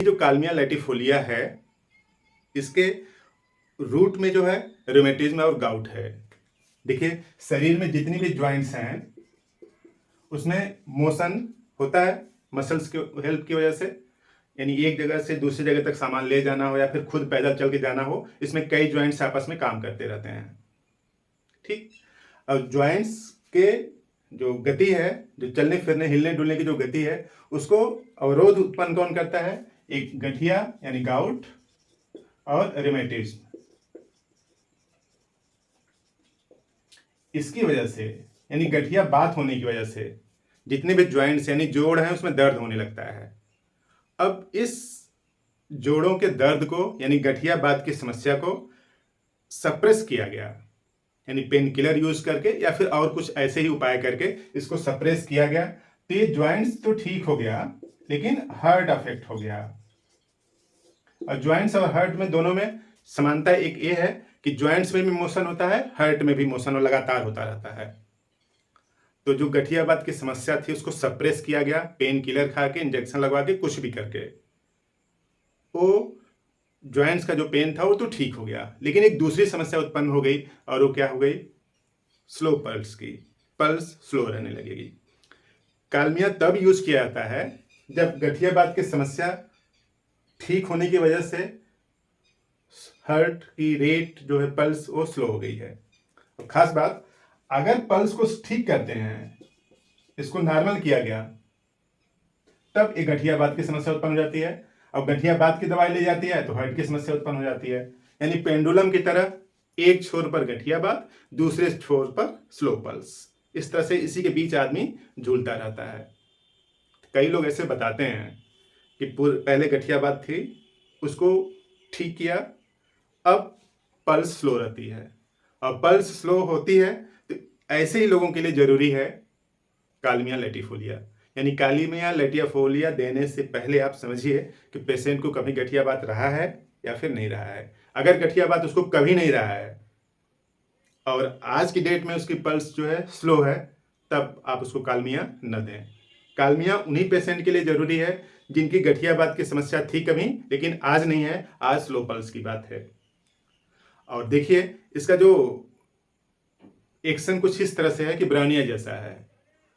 जो कालमिया लैटिफोलिया है, इसके रूट में जो है रूमेटिज्म और गाउट है। देखिए, शरीर में जितनी भी ज्वाइंट्स हैं उसमें मोशन होता है मसल्स के हेल्प की वजह से, यानी एक जगह से दूसरी जगह तक सामान ले जाना हो या फिर खुद पैदल चल के जाना हो, इसमें कई ज्वाइंट्स आपस में काम करते रहते हैं। ठीक। और ज्वाइंट्स के जो गति है, जो चलने फिरने हिलने डुलने की जो गति है, उसको अवरोध उत्पन्न कौन करता है? एक गठिया यानी गाउट और रिमेटिज्म। इसकी वजह से यानी गठिया बात होने की वजह से जितने भी ज्वाइंट्स यानी जोड़ हैं उसमें दर्द होने लगता है। अब इस जोड़ों के दर्द को यानी गठिया बात की समस्या को सप्रेस किया गया, यानी पेन किलर यूज करके या फिर और कुछ ऐसे ही उपाय करके इसको सप्रेस किया गया। तो ये ज्वाइंट्स तो ठीक हो गया, लेकिन हार्ट अफेक्ट हो गया। और ज्वाइंट्स और हार्ट में दोनों में समानता एक ये है कि ज्वाइंट्स में भी मोशन होता है, हार्ट में भी मोशन और लगातार होता रहता है। तो जो गठियाबात की समस्या थी उसको सप्रेस किया गया, पेन किलर खा के, इंजेक्शन लगवा के, कुछ भी करके। वो ज्वाइंट्स का जो पेन था वो तो ठीक हो गया, लेकिन एक दूसरी समस्या उत्पन्न हो गई, और वो क्या हो गई? स्लो पल्स की। पल्स स्लो रहने लगेगी। कालमिया तब यूज किया जाता है जब गठियाबात की समस्या ठीक होने की वजह से हार्ट की रेट जो है, पल्स, वो स्लो हो गई है। और खास बात, अगर पल्स को ठीक करते हैं, इसको नॉर्मल किया गया, तब एक गठियाबात की समस्या उत्पन्न हो जाती है। अब गठियाबात की दवाई ली जाती है तो हार्ट की समस्या उत्पन्न हो जाती है। यानी पेंडुलम की तरह एक छोर पर गठियाबात, दूसरे छोर पर स्लो पल्स। इस तरह से इसी के बीच आदमी झूलता रहता है। कई लोग ऐसे बताते हैं कि पहले गठियाबात थी, उसको ठीक किया, अब पल्स स्लो रहती है। और पल्स स्लो होती है तो ऐसे ही लोगों के लिए जरूरी है कालमिया लैटिफोलिया। यानी कालमिया लैटिफोलिया देने से पहले आप समझिए कि पेशेंट को कभी गठियाबात रहा है या फिर नहीं रहा है। अगर गठियाबात उसको कभी नहीं रहा है और आज की डेट में उसकी पल्स जो है स्लो है, तब आप उसको कालमिया न दें। कालमिया उन्हीं पेशेंट के लिए जरूरी है जिनकी गठियाबात की समस्या थी कभी, लेकिन आज नहीं है, आज स्लो पल्स की बात है। और देखिए, इसका जो एक्शन कुछ इस तरह से है कि ब्रानिया जैसा है।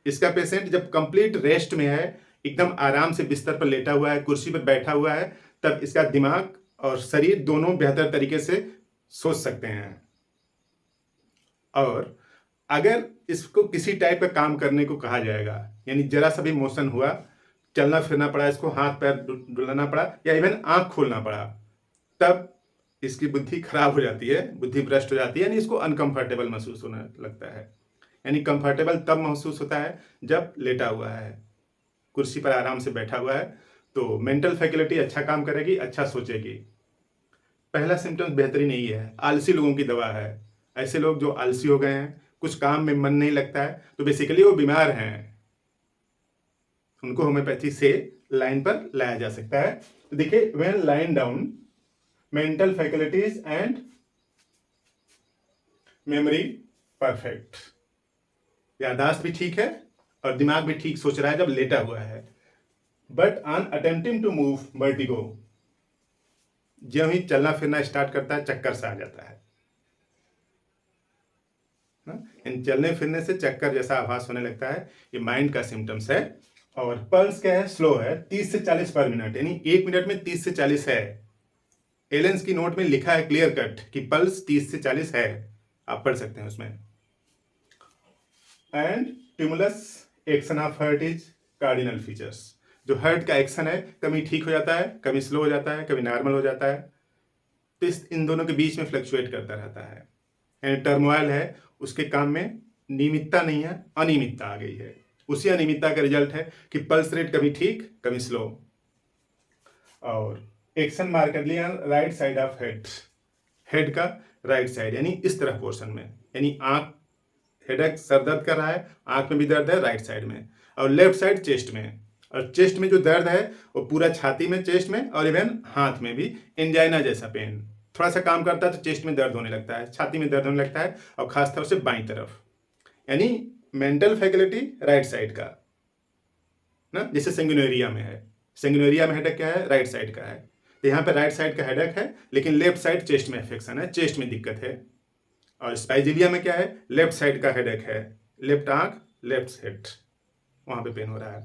इसका पेशेंट जब कंप्लीट रेस्ट में है, एकदम आराम से बिस्तर पर लेटा हुआ है, कुर्सी पर बैठा हुआ है, तब इसका दिमाग और शरीर दोनों बेहतर तरीके से सोच सकते हैं। और अगर इसको किसी टाइप का काम करने को कहा जाएगा, यानी जरा सा भी मोशन हुआ, चलना फिरना पड़ा, इसको हाथ पैर डुलाना पड़ा या इवन आंख खोलना पड़ा, तब इसकी बुद्धि खराब हो जाती है, बुद्धि भ्रष्ट हो जाती है, यानी इसको अनकंफर्टेबल महसूस होने लगता है। यानी कंफर्टेबल तब महसूस होता है जब लेटा हुआ है, कुर्सी पर आराम से बैठा हुआ है, तो मेंटल फैकल्टी अच्छा काम करेगी, अच्छा सोचेगी। पहला सिम्टम्स बेहतरीन नहीं है, आलसी लोगों की दवा है। ऐसे लोग जो आलसी हो गए हैं, कुछ काम में मन नहीं लगता है, तो बेसिकली वो बीमार हैं, उनको होम्योपैथी से लाइन पर लाया जा सकता है। तो देखिए, when lying down, mental faculties and memory perfect. यादाश्त भी ठीक है और दिमाग भी ठीक सोच रहा है जब लेटा हुआ है। But on attempting to move, vertigo, ज्यों ही चलना फिरना स्टार्ट करता है, चक्कर सा आ जाता है। इन चलने फिरने से चक्कर जैसा आभास होने लगता है, ये माइंड का सिम्टम्स है। और पल्स क्या है? स्लो है, 30 से 40 पर मिनट, यानी 1 मिनट में 30 से 40 है। एलेंस की नोट में लिखा है क्लियर कट कि पल्स 30 से 40 है, आप पढ़ सकते हैं उसमें। And tumultuous action of heart is cardinal features. जो हार्ट का एक्शन है, कभी ठीक हो जाता है, कभी स्लो हो जाता है, कभी नॉर्मल हो जाता है, तो इन दोनों के बीच में फ्लक्चुएट करता रहता है। यानी टर्मोइल है, उसके काम में नियमितता नहीं है, अनियमितता आ गई है। उसी अनियमितता का रिजल्ट है कि पल्स रेट कभी ठीक कभी स्लो। और action markedly on right side of head, head का राइट साइड, यानी इस तरफ पोर्शन में, यानी आंख, हेडेक, सर दर्द कर रहा है, आंख में भी दर्द है राइट साइड में, और लेफ्ट साइड चेस्ट में। और चेस्ट में जो दर्द है वो पूरा छाती में, चेस्ट में, और इवन हाथ में भी एंजाइना जैसा पेन। थोड़ा सा काम करता है तो चेस्ट में दर्द होने लगता है, छाती में दर्द होने लगता है, और खासतौर से बाईं तरफ। यानी मेंटल फैकल्टी राइट साइड का ना, जैसे सेंगुइनोरिया में है, सेंगुइनिया में हेडेक क्या है, राइट साइड का है। तो यहाँ पे राइट साइड का हेडेक है, लेकिन लेफ्ट साइड चेस्ट में इन्फेक्शन है, चेस्ट में दिक्कत है। और स्पाइजिलिया में क्या है, लेफ्ट साइड का हेडेक है, लेफ्ट आंख, लेफ्ट हेड, वहाँ पे पेन हो रहा है।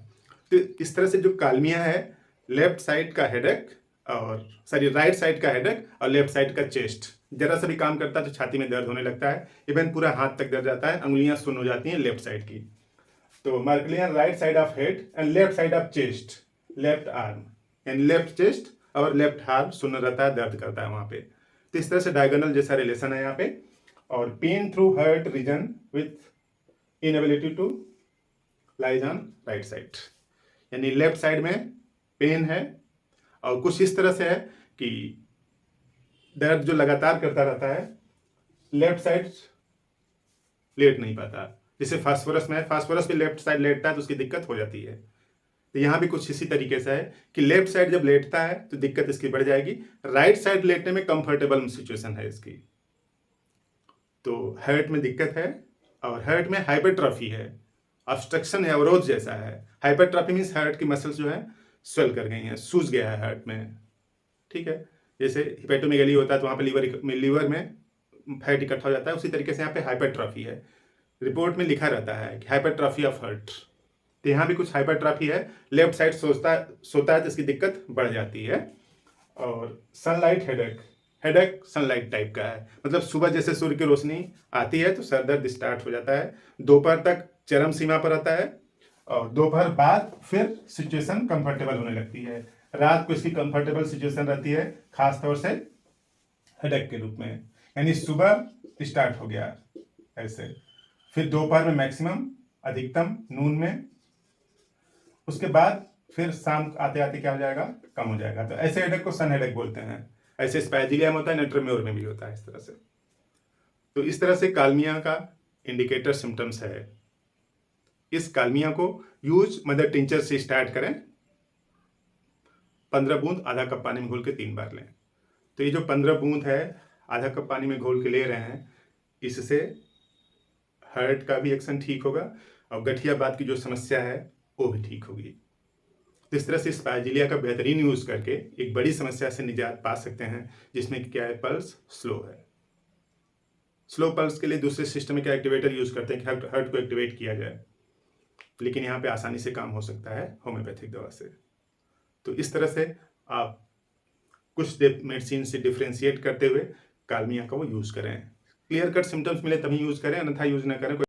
तो इस तरह से जो कालमिया है, लेफ्ट साइड का हेडेक और सॉरी राइट साइड का हेडेक और लेफ्ट साइड का चेस्ट, जरा सा भी काम करता है तो छाती में दर्द होने लगता है, इवन पूरा हाथ तक दर्द जाता है, अंगुलियां सुन्न हो जाती हैं लेफ्ट साइड की। तो markedly on right side of head and left side of chest, left arm and left chest और लेफ्ट आर्म सुन्न रहता है, दर्द करता है वहाँ पे। तो इस तरह से डायगोनल जैसा रिलेशन है यहाँ पे। और pain through heart region with inability to lies on right side, यानी लेफ्ट साइड में पेन है और कुछ इस तरह से है कि दर्द जो लगातार करता रहता है, लेफ्ट साइड लेट नहीं पाता। जैसे फास्फोरस में है, फास्फोरस भी लेफ्ट साइड लेटता है तो उसकी दिक्कत हो जाती है। तो यहाँ भी कुछ इसी तरीके से है कि लेफ्ट साइड जब लेटता है तो दिक्कत इसकी बढ़ जाएगी, राइट साइड लेटने में कंफर्टेबल सिचुएशन है इसकी। तो हार्ट में दिक्कत है और हार्ट में हाइपरट्रॉफी है, ऑब्स्ट्रक्शन है, अवरोध जैसा है। हाइपरट्रॉफी मीन्स हार्ट की मसल्स जो है स्वेल कर गई हैं, सूज गया है हार्ट में, ठीक है। जैसे हिपेटोमेगेली होता है तो वहाँ पे लीवर में फैट इकट्ठा हो जाता है, उसी तरीके से यहाँ पे हाइपरट्रॉफी है। रिपोर्ट में लिखा रहता है कि हाइपरट्रॉफी ऑफ हार्ट, तो यहाँ भी कुछ हाइपरट्रॉफी है, लेफ्ट साइड सोता है तो इसकी दिक्कत बढ़ जाती है। और sunlight headache, headache sunlight type का है, मतलब सुबह जैसे सूर्य की रोशनी आती है तो सर दर्द स्टार्ट हो जाता है, दोपहर तक चरम सीमा पर आता है और दोपहर बाद फिर सिचुएशन कंफर्टेबल होने लगती है, रात को इसकी कंफर्टेबल सिचुएशन रहती है, खासतौर से हेडेक के रूप में। यानी सुबह स्टार्ट हो गया ऐसे, फिर दोपहर में मैक्सिमम, अधिकतम नून में, उसके बाद फिर शाम आते आते क्या हो जाएगा, कम हो जाएगा। तो ऐसे हेडेक को सन हेडेक बोलते हैं। ऐसे स्पैजिलिया में होता है, नेट्रोम्योर में भी होता है इस तरह से। तो इस तरह से कालमिया का इंडिकेटर सिम्टम्स है। इस कालमिया को यूज मदर टिंचर से स्टार्ट करें, 15 बूंद आधा कप पानी में घोल के 3 बार लें। तो ये जो 15 बूंद है आधा कप पानी में घोल के ले रहे हैं, इससे हार्ट का भी एक्शन ठीक होगा और गठिया बात की जो समस्या है वो भी ठीक होगी। तो इस तरह से स्पाइजिलिया का बेहतरीन यूज करके एक बड़ी समस्या से निजात पा सकते हैं, जिसमें क्या है, पल्स स्लो है। स्लो पल्स के लिए दूसरे सिस्टम में क्या एक्टिवेटर यूज करते हैं कि हार्ट को एक्टिवेट किया जाए, लेकिन यहाँ पे आसानी से काम हो सकता है होम्योपैथिक दवा से। तो इस तरह से आप कुछ मेडिसिन से डिफ्रेंशिएट करते हुए कालमिया का वो यूज करें। क्लियर कट सिम्टम्स मिले तभी यूज करें, अन्यथा यूज ना करें।